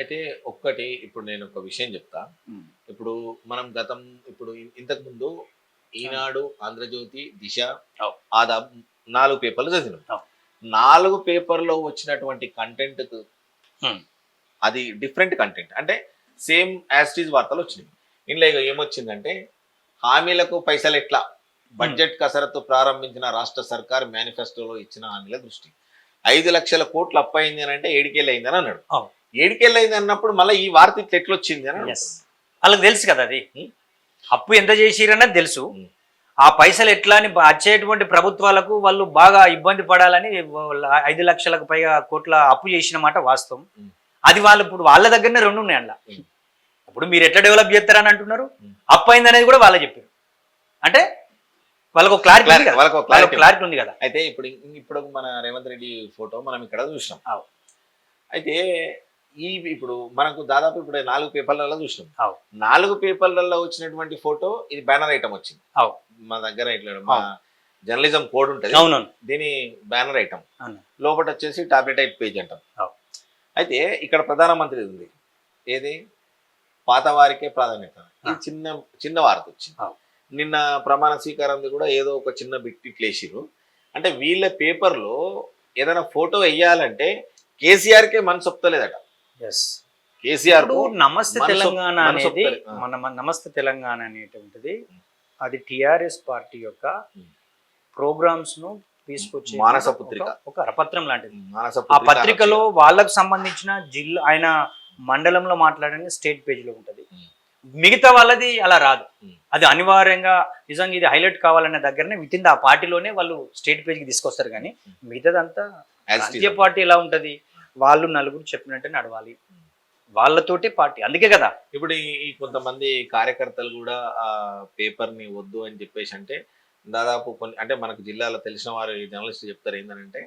అయితే ఒక్కటి ఇప్పుడు నేను ఒక విషయం చెప్తా. హ్మ్. ఇప్పుడు మనం గతం ఇప్పుడు ఇంతకు ముందు అవును. ఈనాడు, ఆంధ్రజ్యోతి, దిశ, అవు. ఆదాబ్ 4 పేపర్లు చదివినాం. అవు. 4 పేపర్‌లో వచ్చినటువంటి కంటెంట్‌కు హ్మ్. అది డిఫరెంట్ కంటెంట్. అంటే సేమ్ యాజ్ ఇట్ ఈజ్ వార్తలొచ్చినాయి. ఇందులో ఇగ ఏమొచ్చిందంటే హామీలకు పైసలెట్లా? హ్మ్. బడ్జెట్ కసరత్తు ప్రారంభించిన రాష్ట్ర సర్కార్ మేనిఫెస్టోలో ఇచ్చిన హామీల దృష్టి. 5,00,00,000 అప్పయింది అనంటే ఏడికేళ్ళయిందని అన్నాడు. అవును. ఏడికేళ్ళయింది అన్నప్పుడు మళ్ళీ ఈ వార్త ఇట్లా ఎట్లొచ్చింది అని యెస్. అడుగుతున్నాను. ఆళ్ళకి తెలుసు కదా అది. హ్మ్. అప్పు ఎంత చేసిరన్నది తెలుసు. హ్మ్. ఆ పైసలు ఎట్లా అని వచ్చేటువంటి ప్రభుత్వాలకు వాళ్ళు బాగా ఇబ్బంది పడాలని 5,00,000లకు పైగా కోట్ల అప్పు చేసిన మాట వాస్తవం. హ్మ్. అది వాళ్ళు ఇప్పుడు వాళ్ళ దగ్గరనే 2 ఉన్నాయి అందులో. హ్మ్. ఇప్పుడు మీరు ఎట్లా డెవలప్ చేస్తారని అంటున్నారు? హ్మ్. అప్పు అయిందనేది కూడా వాళ్ళే చెప్పారు. అంటే వాళ్ళకు క్లారిటీ ఉంది కదా! వాళ్ళకో వాళ్ళకి క్లారిటీ ఉంది. క్లారిటీ ఉంది కదా! అయితే ఇప్పుడు మన రేవంత్ రెడ్డి ఫోటో మనం ఇక్కడ చూసినాం. అవు. అయితే ఇప్పుడు మనకు దాదాపు ఇప్పుడు 4 పేపర్లలో చూసినాం. అవు. 4 పేపర్లలో వచ్చినటువంటి ఫోటో ఇది బ్యానర్ ఐటమ్ వచ్చింది. అవు. మా దగ్గర ఇట్లా మా అవును. జర్నలిజం కోడ్ ఉంటది. అవునవును. దీని బ్యానర్ ఐటమ్. అవును. లోపటొచ్చేసి టాబ్లెటైట్ పేజ్ అంటాం. అవు. అయితే ఇక్కడ ప్రధానమంత్రిది ఉంది. ఏది? పాత వారికే ప్రాధాన్యత. ఆ! ఇది చిన్న చిన్న వార్త వచ్చింది. అవు. నిన్న ప్రమాణ స్వీకారంది కూడా ఏదో ఒక చిన్న బిట్ ఇట్లేసిర్రు. అంటే వీళ్ళ పేపర్‌లో ఏదైనా ఫోటో ఎయ్యాలంటే కేసీఆర్‌కే మనసొప్తలేదట. యెస్. ఇప్పుడు కేసీఆర్‌కు నమస్తే తెలంగాణ అనేది మనసొప్తలే. ఆ! నమస్తే తెలంగాణ అనేటువంటిది అది టీఆర్ఎస్ పార్టీ యొక్క హ్మ్. ప్రోగ్రామ్స్‌ను తీసుకొచ్చే మానస పుత్రిక. ఒక కరపత్రం లాంటిది. మానస ఆ పుత్రిక పత్రికలో వాళ్ళకు సంబంధించిన ఆయన మండలంలో మాట్లాడని స్టేట్ పేజీలో ఉంటది. హ్మ్. మిగతా వాళ్ళది అలా రాదు. హ్మ్. అది అనివార్యంగా నిజంగా ఇది హైలైట్ కావాలన్న దగ్గరనే వితిన్ ఆ పార్టీలోనే వాళ్ళు స్టేట్ పేజ్‌కి తీసుకొస్తారు గానీ, మిగతాదంతా యాజ్ ఇట్ ప్రాంతీయ ఈజ్. పార్టీ ఎలా ఉంటది? వాళ్ళు నలుగురు చెప్పినట్టే నడవాలి. వాళ్ళతోటే పార్టీ. అందుకే కదా! ఇప్పుడు ఈ కొంతమంది కార్యకర్తలు కూడా ఆ పేపర్‌ని వద్దు అని చెప్పేసి అంటే దాదాపు కొన్ని అంటే మనకు జిల్లాలో తెలిసిన వారు జర్నలిస్టులు చెప్తారు ఏందనంటే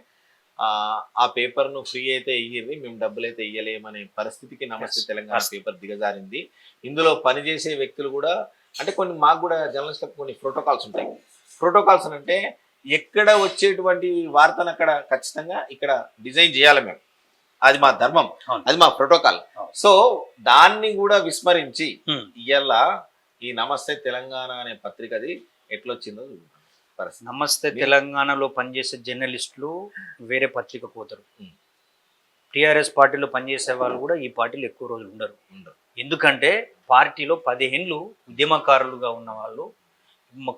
ఆ పేపర్‌ను ఫ్రీ అయితే ఇయ్యిర్రి. మేము డబ్బులైతే ఇయ్యలేమనే పరిస్థితికి నమస్తే యెస్. తెలంగాణ వాస్తవం. పేపర్ దిగజారింది. ఇందులో పనిచేసే వ్యక్తులు కూడా అంటే కొన్ని మాకు కూడా జర్నలిస్టులకు కొన్ని ప్రోటోకాల్స్ ఉంటాయి. ప్రోటోకాల్స్ అంటే ఎక్కడ వచ్చేటువంటి వార్తను అక్కడ ఖచ్చితంగా ఇక్కడ డిజైన్ చేయాలి మేము. అది మా ధర్మం. అవును. అది మా ప్రోటోకాల్. అవును. సో దాన్ని కూడా విస్మరించి హ్మ్. ఇయ్యాల ఈ నమస్తే తెలంగాణ అనే పత్రికది ఎట్లొచ్చిందో చూద్దాం పరిస్థితి. నమస్తే మీరు- తెలంగాణలో పనిచేసే జర్నలిస్టులు వేరే పత్రికకు పోతారు. హ్మ్. టీఆర్ఎస్ పార్టీలో పనిచేసే వాళ్ళు కూడా ఈ పార్టీలో ఎక్కువ రోజులు ఉండరు. ఉండదు. ఎందుకంటే పార్టీలో 10 ఏండ్లు ఉద్యమకారులుగా ఉన్న వాళ్ళు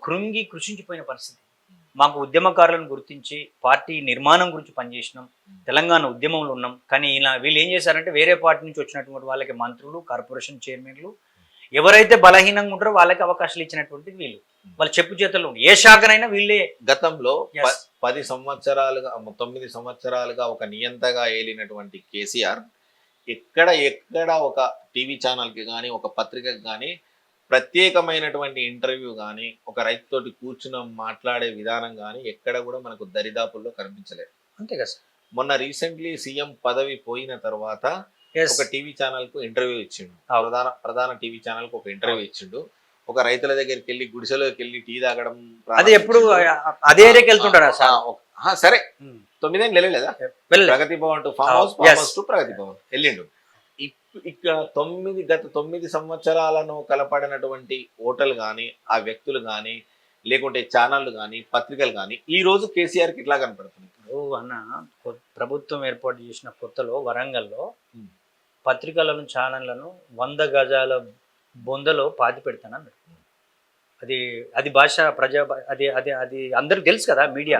కృంగి కృషించిపోయిన పరిస్థితి. మాకు ఉద్యమకారులను గుర్తించి పార్టీ నిర్మాణం గురించి పనిచేసినాం. తెలంగాణ ఉద్యమంలో ఉన్నాం. కానీ వీళ్ళు ఏం చేశారంటే వేరే పార్టీ నుంచి వచ్చినటువంటి వాళ్ళకి మంత్రులు, కార్పొరేషన్ చైర్మన్లు ఎవరైతే బలహీనంగా ఉంటారో వాళ్ళకి అవకాశాలు ఇచ్చినటువంటిది వీళ్ళు. వాళ్ళ చెప్పు చేతల్లో ఉంది. ఏ శాఖనైనా వీళ్ళే. గతంలో Yes. 10 సంవత్సరాలుగా 9 సంవత్సరాలుగా ఒక నియంతగా ఏలినటువంటి కేసీఆర్ ఎక్కడ ఒక టీవీ ఛానల్‌కి గాని, ఒక పత్రికకి గాని ప్రత్యేకమైనటువంటి ఇంటర్వ్యూ గాని, ఒక రైతుతోటి కూర్చుని మాట్లాడే విధానం గాని ఎక్కడ కూడా మనకు దరిదాపుల్లో కనిపించలేదు. అంతే కదా సార్. మొన్న రీసెంట్లీ సీఎం పదవి పోయిన తర్వాత ఎస్. ఒక టీవీ ఛానల్‌కు ఇంటర్వ్యూ ఇచ్చిండు. అవును. ప్రధాన టీవీ ఛానల్‌కు ఒక ఇంటర్వ్యూ ఇచ్చిండు. ఒక రైతుల దగ్గరికెళ్ళి గుడిసెలోకెళ్ళి టీ తాగడం అది ఎప్పుడు అదే ఏరియాకి వెళ్తుంటారా సార్? సరే 9 ఏళ్ళు వెళ్ళలేదా? వెళ్ళలే. Pragathi Bhavan to farm house, Yes. Farm house to Pragathi Bhavan వెళ్ళిండు. ఇక్కడ గత 9 సంవత్సరాలను కలపడినటువంటి ఓటలు గాని, ఆ వ్యక్తులు గాని, లేకుంటే ఛానళ్ళు గాని, పత్రికలు గాని ఈ రోజు కేసీఆర్‌కి ఇట్లా కనపడుతుంది. అన్న ప్రభుత్వం ఏర్పాటు చేసిన కొత్తలో వరంగల్లో హ్మ్. పత్రికలను ఛానళ్లను 100 గజాల బొందలో పాతి పెడతానన్నాడు. అది అది భాష అది అది అది అందరికి తెలుసు కదా. మీడియా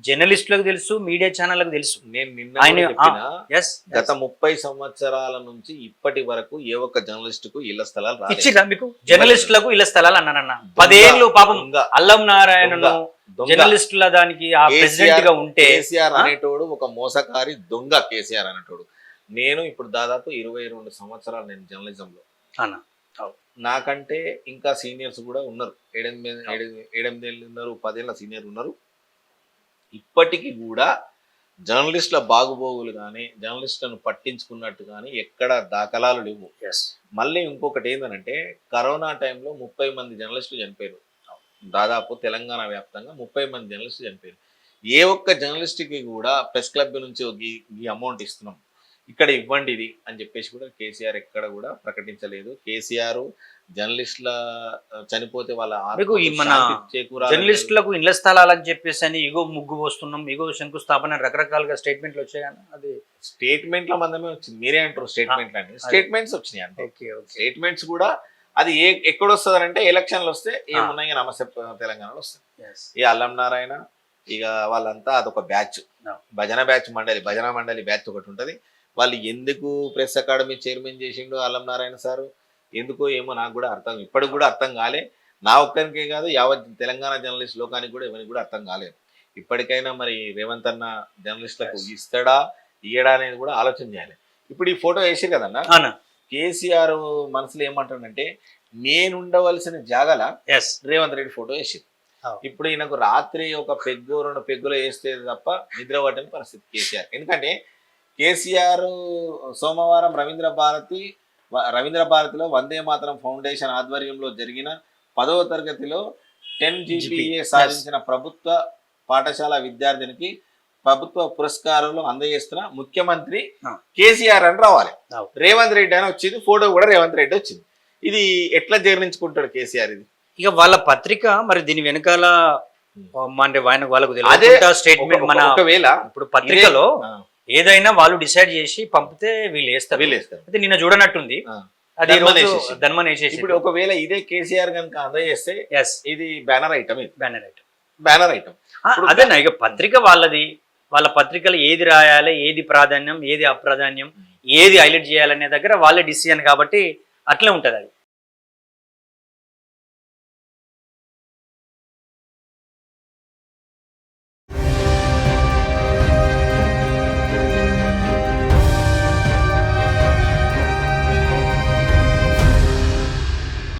జర్నలిస్టులకు తెలుసు, మీడియా ఛానళ్ళకు తెలుసు. నేను నిన్న ఆయన కూడా చెప్పిన ఎస్ గత 30 సంవత్సరాల నుంచి ఇప్పటి వరకు ఏ ఒక్క జర్నలిస్టుకు ఇళ్ల స్థలాలు రాలేదు. ఇచ్చిరా మీకు జర్నలిస్టులకు ఇళ్ల స్థలాలు అన్నానన్న. దొంగ, 10 ఏళ్ళు పాపం దొంగ, అల్లం నారాయణను దొంగ. జర్నలిస్టుల దానికి ఆ ప్రెసిడెంట్ గా ఉంటే కేసీఆర్ అనేటోడు ఒక మోసకారి దొంగ. కేసీఆర్ అనేటోడు. నేను ఇప్పుడు దాదాపు 22 సంవత్సరాలు నేను జర్నలిజంలో. అన్న నాకంటే ఇంకా సీనియర్స్ కూడా ఉన్నారు. 8 ఏళ్ళు ఉన్నారు, 10 ఏళ్ళ సీనియర్ ఉన్నారు. ఇప్పటికీ కూడా జర్నలిస్టుల బాగుబోగులు కానీ, జర్నలిస్టులను పట్టించుకున్నట్టు కానీ ఎక్కడ దాఖలాలు లేవు. ఎస్. మళ్ళీ ఇంకొకటి ఏంటంటే కరోనా టైంలో 30 మంది జర్నలిస్టులు చనిపోయారు. దాదాపు తెలంగాణ వ్యాప్తంగా 30 మంది జర్నలిస్టులు చనిపోయారు. ఏ ఒక్క జర్నలిస్ట్కి కూడా ప్రెస్ క్లబ్ నుంచి ఈ అమౌంట్ ఇస్తున్నాం, ఇక్కడ ఇవ్వండి ఇది అని చెప్పేసి కూడా కేసీఆర్ ఎక్కడ కూడా ప్రకటించలేదు. కేసీఆర్ జర్నలిస్టుల చనిపోతే వాళ్ళ మీకు ఈ మన జర్నలిస్టులకు ఇళ్ల స్థలాలని చెప్పేసి అని ఇగో ముగ్గు పోస్తున్నాం, ఇగో శంకుస్థాపన అని రకరకాలుగా స్టేట్మెంట్లు వచ్చాయి కానీ అది స్టేట్మెంట్ల మందమే వచ్చింది. మీరే అంటారు స్టేట్మెంట్లు అని, స్టేట్మెంట్స్ వచ్చినాయి అంటే స్టేట్మెంట్స్ కూడా అది ఎక్కడ వస్తుంది అంటే ఎలక్షన్లు వస్తే ఏమున్నాయి నమస్తే తెలంగాణలో వస్తాయి. ఈ అల్లం నారాయణ ఇక వాళ్ళంతా అదొక బ్యాచ్, భజన మండలి బ్యాచ్ ఒకటి ఉంటుంది. వాళ్ళు ఎందుకు ప్రెస్ అకాడమీ చైర్మన్ చేసిండు అల్లం నారాయణ సారు, ఎందుకో ఏమో నాకు కూడా ఇప్పటికి కూడా అర్థం కాలే. నా ఒక్కరికే కాదు, యావత్ తెలంగాణ జర్నలిస్ట్ లోకానికి కూడా ఎవరికి కూడా అర్థం కాలేదు. ఇప్పటికైనా మరి రేవంత్ అన్న జర్నలిస్టులకు ఇస్తాడా ఇయ్యడా అనేది కూడా ఆలోచన చేయాలి. ఇప్పుడు ఈ ఫోటో వేసారు కదన్నా, కేసీఆర్ మనసులో ఏమంటాడంటే నేనుండవలసిన జాగల రేవంత్ రెడ్డి ఫోటో వేసారు. ఇప్పుడు ఈయనకు రాత్రి ఒక పెగ్గు 2 పెగ్గులు వేస్తే తప్ప నిద్ర పట్టని పరిస్థితి కేసీఆర్. ఎందుకంటే కేసీఆర్ సోమవారం రవీంద్ర భారతిలో వందే మాతరం ఫౌండేషన్ ఆధ్వర్యంలో జరిగిన 10వ తరగతిలో 10 GPA సాధించిన ప్రభుత్వ పాఠశాల విద్యార్థినికి ప్రభుత్వ పురస్కారాలు అందజేస్తున్న ముఖ్యమంత్రి కేసీఆర్ అని రావాలి. రేవంత్ రెడ్డి అని వచ్చింది, ఫోటో కూడా రేవంత్ రెడ్డి వచ్చింది. ఇది ఎట్లా జీర్ణించుకుంటాడు కేసీఆర్? ఇది ఇక వాళ్ళ పత్రిక మరి దీని వెనకాల అంటే వాళ్ళకు తెలియదు స్టేట్మెంట్. మన ఒకవేళ ఇప్పుడు పత్రికలో ఏదైనా వాళ్ళు డిసైడ్ చేసి పంపితే వీళ్ళు వేస్తారు. అయితే నిన్న చూడనట్టుంది, అది ధన్మన్ వేసేసి. ఇప్పుడు ఒకవేళ ఇదే కేసీఆర్ కనుక అందజేస్తే ఇది బ్యానర్ ఐటమ్. అదేనా ఇక పత్రిక వాళ్ళది, వాళ్ళ పత్రికలు ఏది రాయాలి, ఏది ప్రాధాన్యం, ఏది అప్రాధాన్యం, ఏది హైలైట్ చేయాలనే దగ్గర వాళ్ళే డిసిజన్ కాబట్టి అట్లే ఉంటది అది.